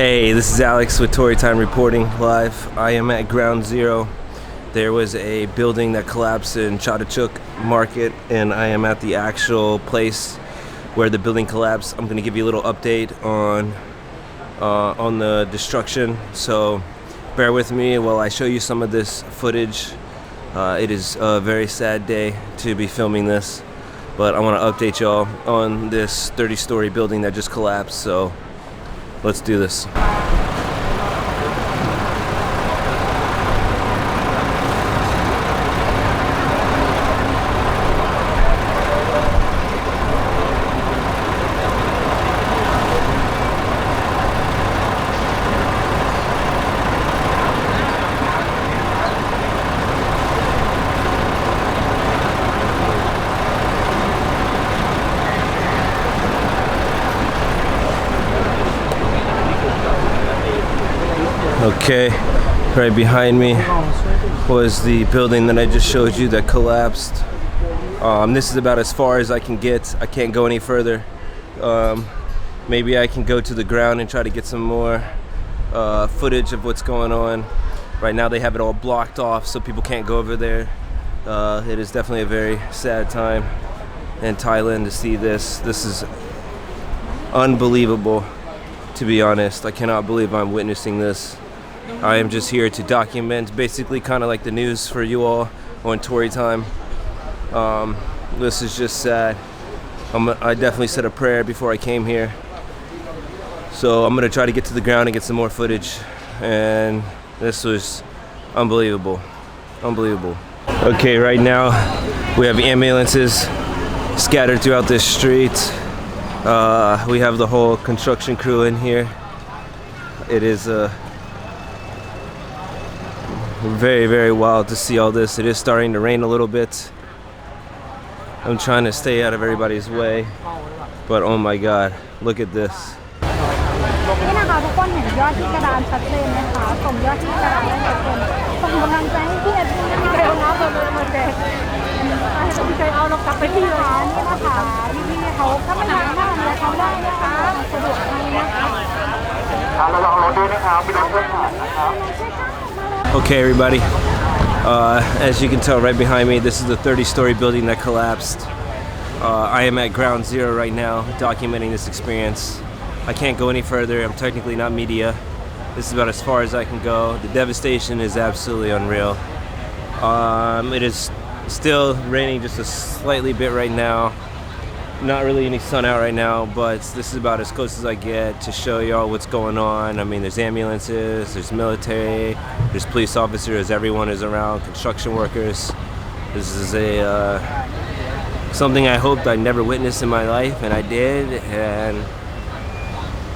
Hey, this is Alex with Tory Time reporting live. I am at Ground Zero. There was a building that collapsed in Chatuchak market, and I am at the actual place where the building collapsed. I'm going to give you a little update on the destruction. So bear with me while I show you some of this footage. It is a very sad day to be filming this, but I want to update y'all on this 30-story building that just collapsed. So let's do this. Okay, right behind me was the building that I just showed you that collapsed. This is about as far as I can get. I can't go any further. Maybe I can go to the ground and try to get some more footage of what's going on. Right now they have it all blocked off so people can't go over there. It is definitely a very sad time in Thailand to see this. This is unbelievable, to be honest. I cannot believe I'm witnessing this. I am just here to document, basically kind of like the news for you all on Tory Time. This is just sad. I definitely said a prayer before I came here. So I'm going to try to get to the ground and get some more footage. And this was unbelievable. Unbelievable. Okay, right now we have ambulances scattered throughout this street. We have the whole construction crew in here. It is very, very wild to see all this. It is starting to rain a little bit. I'm trying to stay out of everybody's way, but oh my God, look at this. นี่นะคะทุกคนเห็นยอดที่กระดานชัดเจนไหมคะส่งยอดที่กระดานให้ทุกคนส่งกำลังใจให้พี่เอ็ดดี้นะคะเอาน้ำเปิดมาแจกให้พี่ใจเอาเรากลับไปที่ร้านนี่นะคะพี่เขาถ้าไม่อยากนั่งแล้วเขาได้นะคะสะดวกให้นะคะระวังรถด้วยนะครับมีรถเพื่อนผ่านนะครับ Okay, everybody. As you can tell right behind me, this is the 30-story building that collapsed. I am at Ground Zero right now, documenting this experience. I can't go any further. I'm technically not media. This is about as far as I can go. The devastation is absolutely unreal. It is still raining just a slightly bit right now. Not really any sun out right now, but this is about as close as I get to show y'all what's going on. I mean, there's ambulances, there's military, there's police officers, everyone is around, construction workers. This is something I hoped I'd never witnessed in my life, and I did, and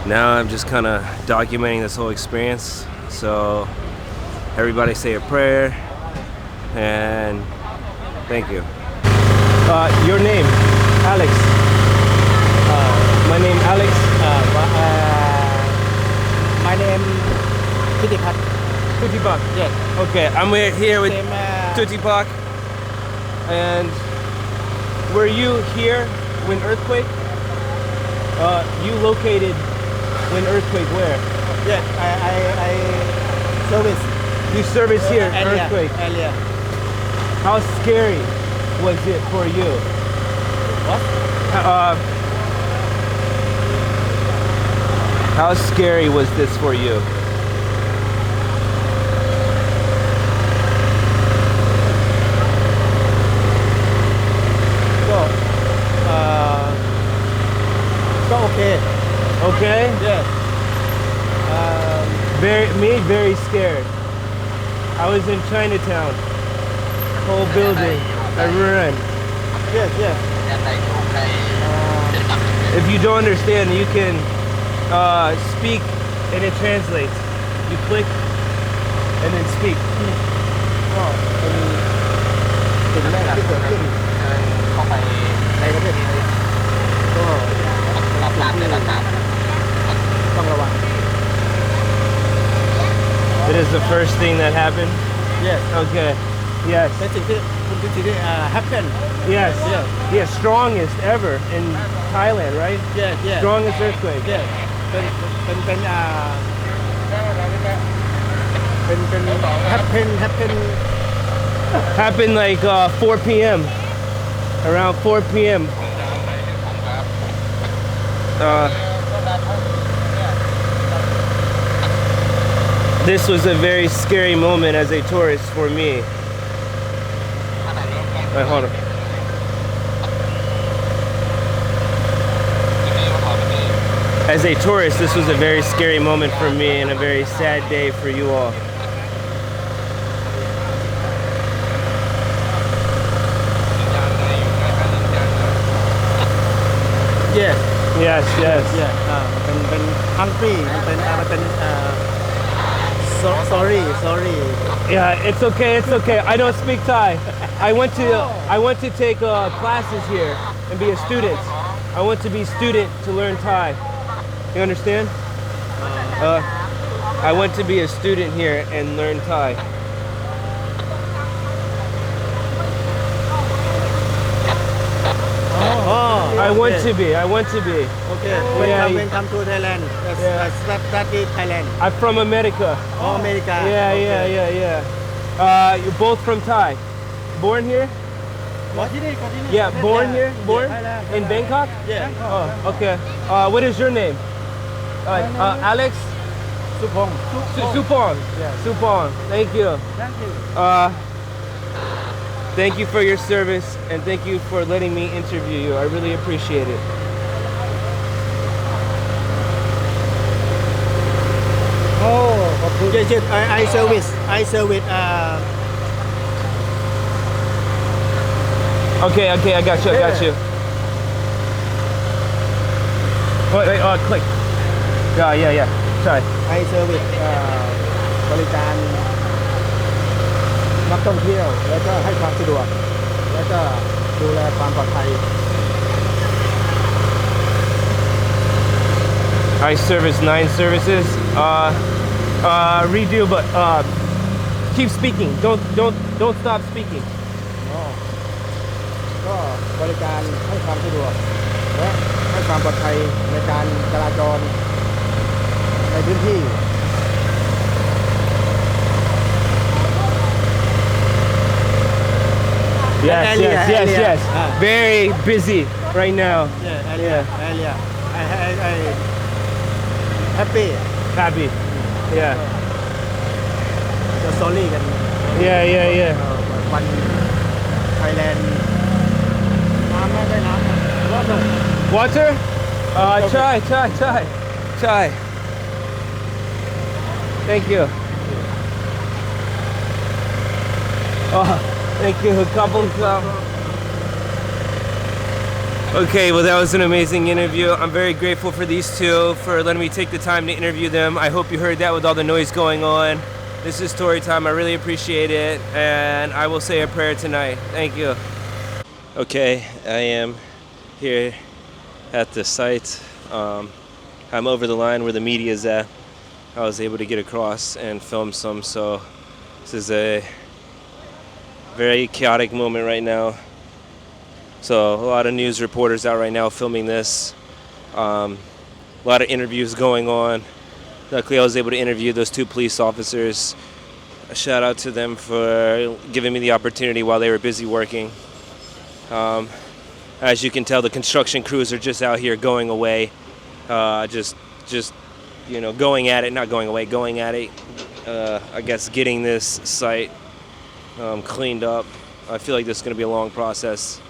now I'm just kind of documenting this whole experience. So everybody say a prayer, and thank you. Your name? Alex. My name Alex. My name Chatuchak. Chatuchak. Yes. Okay, I'm here with Chatuchak. And were you here when earthquake? You located when earthquake where? Yes, I service. You service here, earlier, earthquake. Earlier. How scary was it for you? What? How scary was this for you? So okay. Okay? Yes. Very scared. I was in Chinatown. Whole building. I ran. Yes, yes. If you don't understand, you can speak and it translates. You click and then speak. ก็เป็นสิ่งแรกที่เกิดขึ้นเข้าไปในประเทศไทยก็ต้องระวัง It is the first thing that happened? Yes. Okay. Yes. เป็นสิ่งที่happen. Yes. Yes. Yeah, strongest ever in Thailand, right? Yes, yes. Strongest earthquake. Yes. เป็นHappened like 4 p.m. Around 4 p.m. This was a very scary moment as a tourist for me. Wait, hold on. As a tourist, this was a very scary moment for me and a very sad day for you all. yes Yes, yes. yeah เป็น hungry มันเป็นsorry Yeah, it's okay, it's okay. I don't speak Thai. I went to take classes here and be a student. I want to be student to learn Thai. You understand? I want to be a student here and learn Thai. I want to be. okay Yeah, when come to Thailand that is Thailand I'm from America. America Yeah. You're both from Thai. Born here? Yeah, born here? Born? In Bangkok? yeah Oh, okay. What is your name? Alex? Supong Supong. Supong. Thank you. Thank you for your service and thank you for letting me interview you. I really appreciate it. yes I service Okay, I got you. Wait, click. Yeah. Sorry. I service บริการนักท่องเที่ยวแล้วก็ให้ความสะดวกแล้วก็ดูแลความปลอดภัย I service 9 services. Redo, but keep speaking. Don't stop speaking. ก็บริการให้ความสะดวกและให้ความปลอดภัยในการจราจรในพื้นที่ Yes. Very busy right now. area I happy Yeah. จะ sorry กัน Yeah. วัน Thailand น้ำไม่ได้น้ำ Water? Chai. Thank you. Thank you. A couple. Okay, well that was an amazing interview. I'm very grateful for these two for letting me take the time to interview them. I hope you heard that with all the noise going on. This is story time. I really appreciate it, and I will say a prayer tonight. Thank you. Okay, I am here at the site. I'm over the line where the media is at. I was able to get across and film some, so this is a very chaotic moment right now. So a lot of news reporters out right now filming this. A lot of interviews going on. Luckily I was able to interview those 2 police officers. A shout out to them for giving me the opportunity while they were busy working. As you can tell, the construction crews are just out here going away. Just going at it, not going away, going at it. I guess getting this site cleaned up. I feel like this is going to be a long process.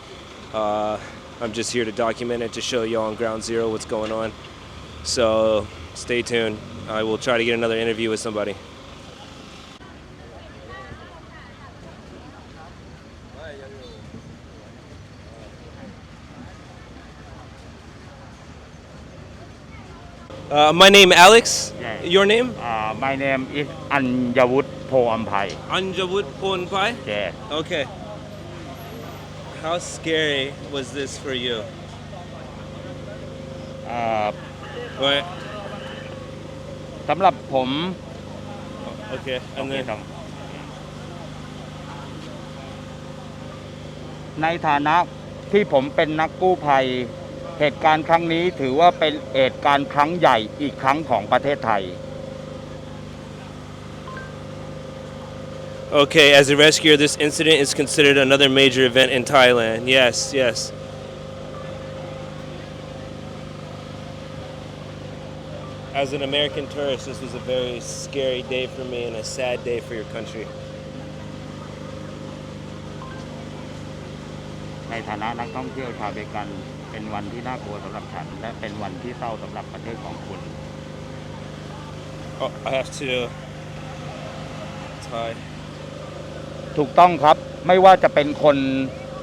I'm just here to document it, to show y'all on Ground Zero what's going on. So stay tuned. I will try to get another interview with somebody. My name Alex. Yeah. Your name? My name is Anjavut Poampai. Anjavut Ponpai. Yeah. Okay. How scary was this for you? Right. สำหรับผม Okay. And then ในฐานะที่ผมเป็นนักกู้ภัย เหตุการณ์ครั้งนี้ถือว่าเป็นเหตุการณ์ครั้งใหญ่อีกครั้งของประเทศไทย Okay, as a rescuer, this incident is considered another major event in Thailand. Yes, yes. As an American tourist, this was a very scary day for me and a sad day for your country. ในฐานะนักท่องเที่ยวชาวอเมริกันเป็นวันที่น่ากลัวสำหรับฉันและเป็นวันที่เศร้าสำหรับประเทศของคุณ Oh, I have to Thai. ถูกต้องครับไม่ว่าจะเป็นคน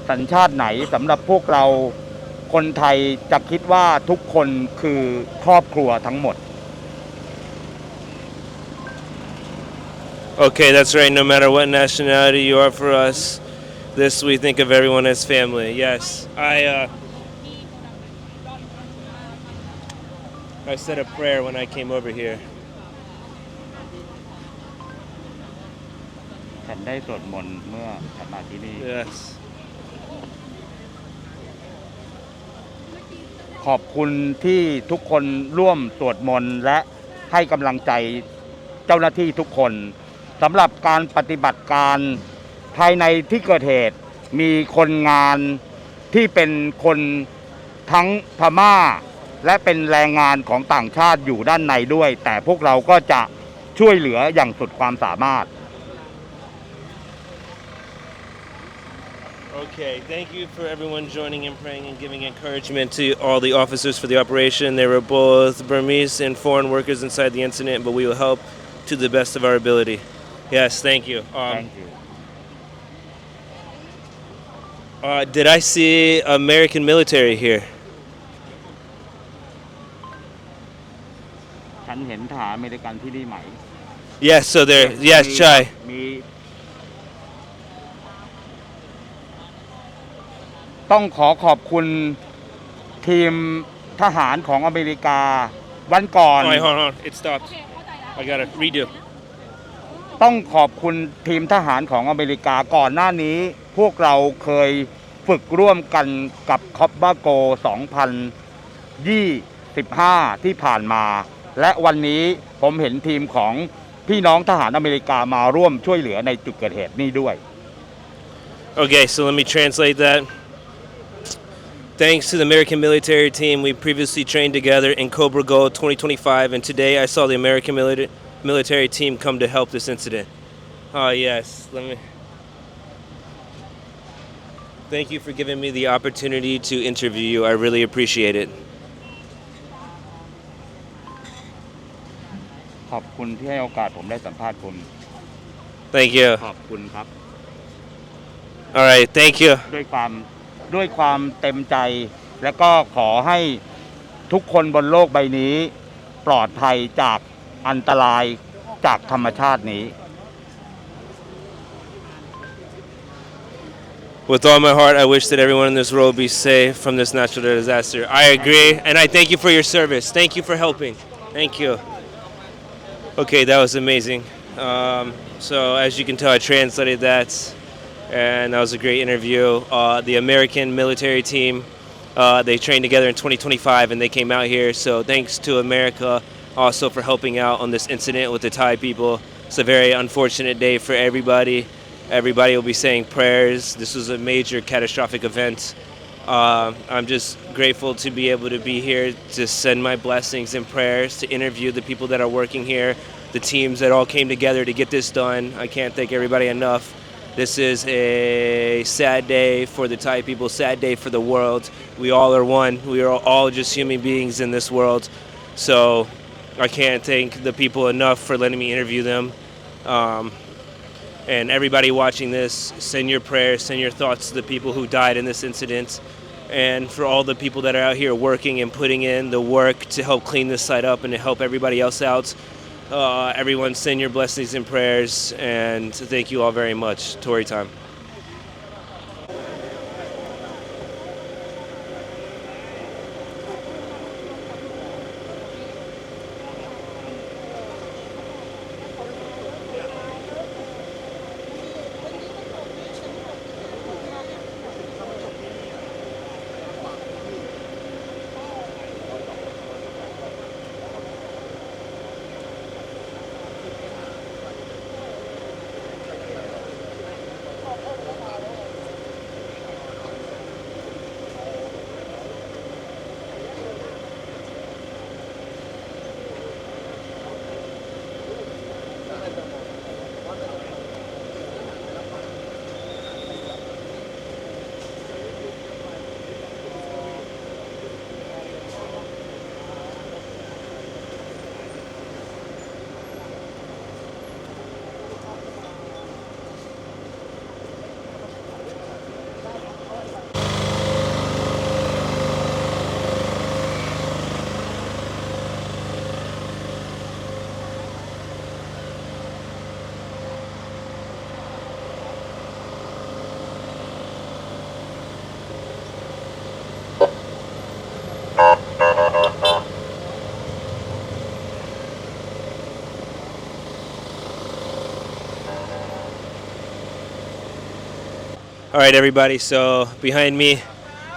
สัญชาติไหนสำหรับพวกเราคนไทยจะคิดว่าทุกคนคือครอบครัวทั้งหมด Okay, that's right. No matter what nationality you are for us, this we think of everyone as family. Yes, I said a prayer when I came over here. ฉันได้สวดมนต์เมื่อฉันมาที่นี่ Yes. ขอบคุณที่ทุกคนร่วมสวดมนต์และให้กำลังใจเจ้าหน้าที่ทุกคนสำหรับการปฏิบัติการภายในที่เกิดเหตุมีคนงานที่เป็นคนทั้งพม่าและเป็นแรงงานของต่างชาติอยู่ด้านในด้วยแต่พวกเราก็จะช่วยเหลืออย่างสุดความสามารถ Okay, thank you for everyone joining and praying and giving encouragement to all the officers for the operation. They were both Burmese and foreign workers inside the incident, but we will help to the best of our ability. Yes, thank you. Thank you. Did I see American military here? ฉันเห็นทหารอเมริกันที่นี่ไหม Yes, so there. Yes, Chai. มีต้องขอบคุณทีมทหารของอเมริกาวันก่อน Oh, wait, hold on. It stopped. I gotta redo. ต้องขอบคุณทีมทหารของอเมริกาก่อนหน้านี้พวกเราเคยฝึกร่วมกันกับคอปบาโก 2025 ที่ผ่านมาและวันนี้ผมเห็นทีมของพี่น้องทหารอเมริกามาร่วมช่วยเหลือในจุดเกิดเหตุนี้ด้วย Okay, so let me translate that. Thanks to the American military team, we previously trained together in Cobra Gold 2025, and today I saw the American military team come to help this incident. Oh, yes. Thank you for giving me the opportunity to interview you. I really appreciate it. ขอบคุณที่ให้โอกาสผมได้สัมภาษณ์คุณ Thank you. ขอบคุณครับ All right, thank you. ด้วยความเต็มใจและก็ขอให้ทุกคนบนโลกใบนี้ปลอดภัยจากอันตรายจากธรรมชาตินี้ With all my heart, I wish that everyone in this world be safe from this natural disaster. I agree, and I thank you for your service. Thank you for helping. Thank you. Okay, that was amazing. So as you can tell, I translated that, and that was a great interview. The American military team, they trained together in 2025, and they came out here. So thanks to America also for helping out on this incident with the Thai people. It's a very unfortunate day for everybody. Everybody will be saying prayers. This was a major catastrophic event. I'm just grateful to be able to be here to send my blessings and prayers, to interview the people that are working here, the teams that all came together to get this done. I can't thank everybody enough. This is a sad day for the Thai people, sad day for the world. We all are one. We are all just human beings in this world. So I can't thank the people enough for letting me interview them. And everybody watching this, send your prayers, send your thoughts to the people who died in this incident. And for all the people that are out here working and putting in the work to help clean this site up and to help everybody else out. Everyone send your blessings and prayers, and thank you all very much. Tory time. All right, everybody. So behind me,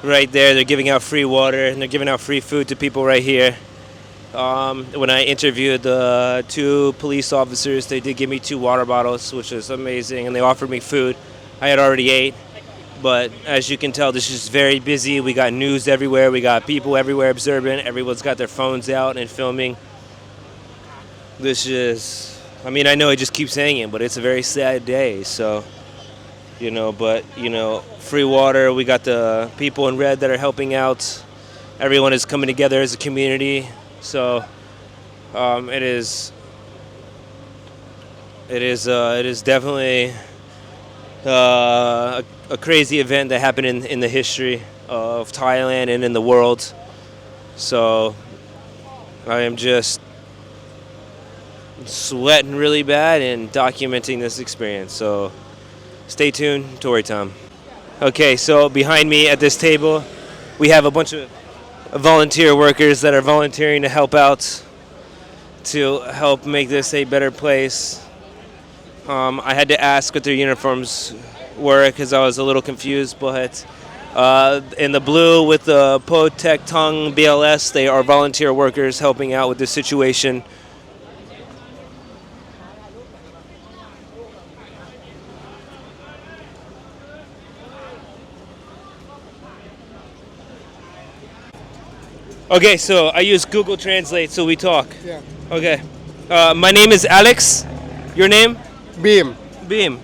right there, they're giving out free water and they're giving out free food to people right here. When I interviewed the 2 police officers, they did give me 2 water bottles, which was amazing, and they offered me food. I had already ate, but as you can tell, this is very busy. We got news everywhere. We got people everywhere observing. Everyone's got their phones out and filming. This is, I mean, I know I just keep saying it, but it's a very sad day. So, free water. We got the people in red that are helping out. Everyone is coming together as a community. So, it is definitely a crazy event that happened in the history of Thailand and in the world. So, I am just sweating really bad and documenting this experience. So, stay tuned, Tory time. Okay, so behind me at this table, we have a bunch of volunteer workers that are volunteering to help out, to help make this a better place. I had to ask what their uniforms were because I was a little confused, but in the blue with the Po Tek Tung BLS, they are volunteer workers helping out with this situation. Okay, so I use Google Translate so we talk. Yeah. Okay. My name is Alex. Your name? Beam. Beam.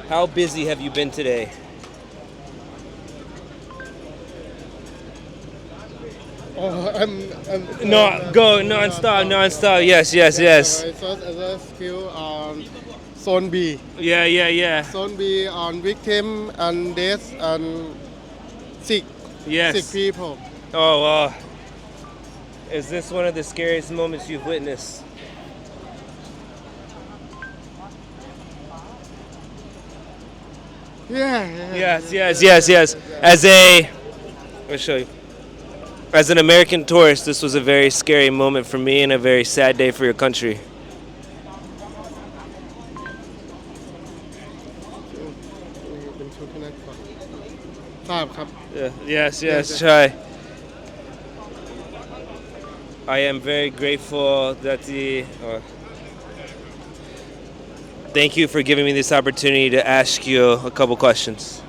How busy have you been today? Oh, I'm No, go non-stop. Yes. I saw other skill on Zone B. Yeah. Zone B on victim and death and sick Yes. people. Oh, is this one of the scariest moments you've witnessed? Yeah. Yes. I'll show you. As an American tourist, this was a very scary moment for me and a very sad day for your country. Yes, try. I am very grateful that thank you for giving me this opportunity to ask you a couple questions.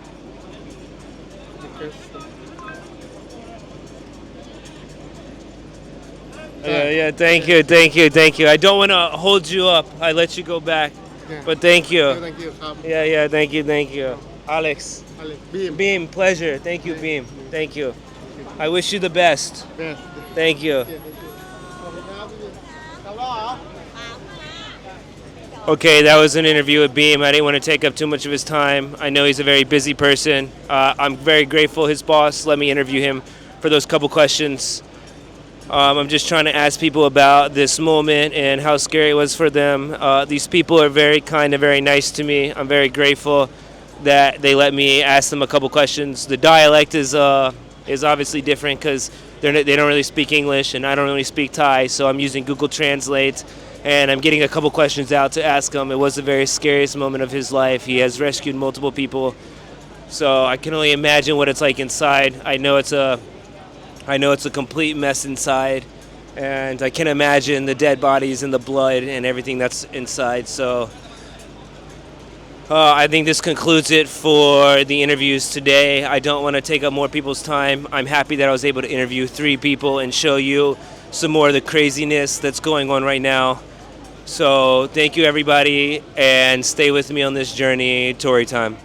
Yeah, thank you. I don't want to hold you up. I let you go back, but thank you. Thank you. Yeah, thank you. Alex. Beam. Pleasure. Thank you, Beam. Thank you. I wish you the best. Thank you. Okay, that was an interview with Beam. I didn't want to take up too much of his time. I know he's a very busy person. I'm very grateful his boss let me interview him for those couple questions. I'm just trying to ask people about this moment and how scary it was for them. These people are very kind and very nice to me. I'm very grateful that they let me ask them a couple questions. The dialect is obviously different because they don't really speak English and I don't really speak Thai, so I'm using Google Translate and I'm getting a couple questions out to ask him. It was the very scariest moment of his life. He has rescued multiple people, so I can only imagine what it's like inside. I know it's a complete mess inside, and I can imagine the dead bodies and the blood and everything that's inside. So I think this concludes it for the interviews today. I don't want to take up more people's time. I'm happy that I was able to interview 3 people and show you some more of the craziness that's going on right now. So thank you, everybody, and stay with me on this journey. Tory time.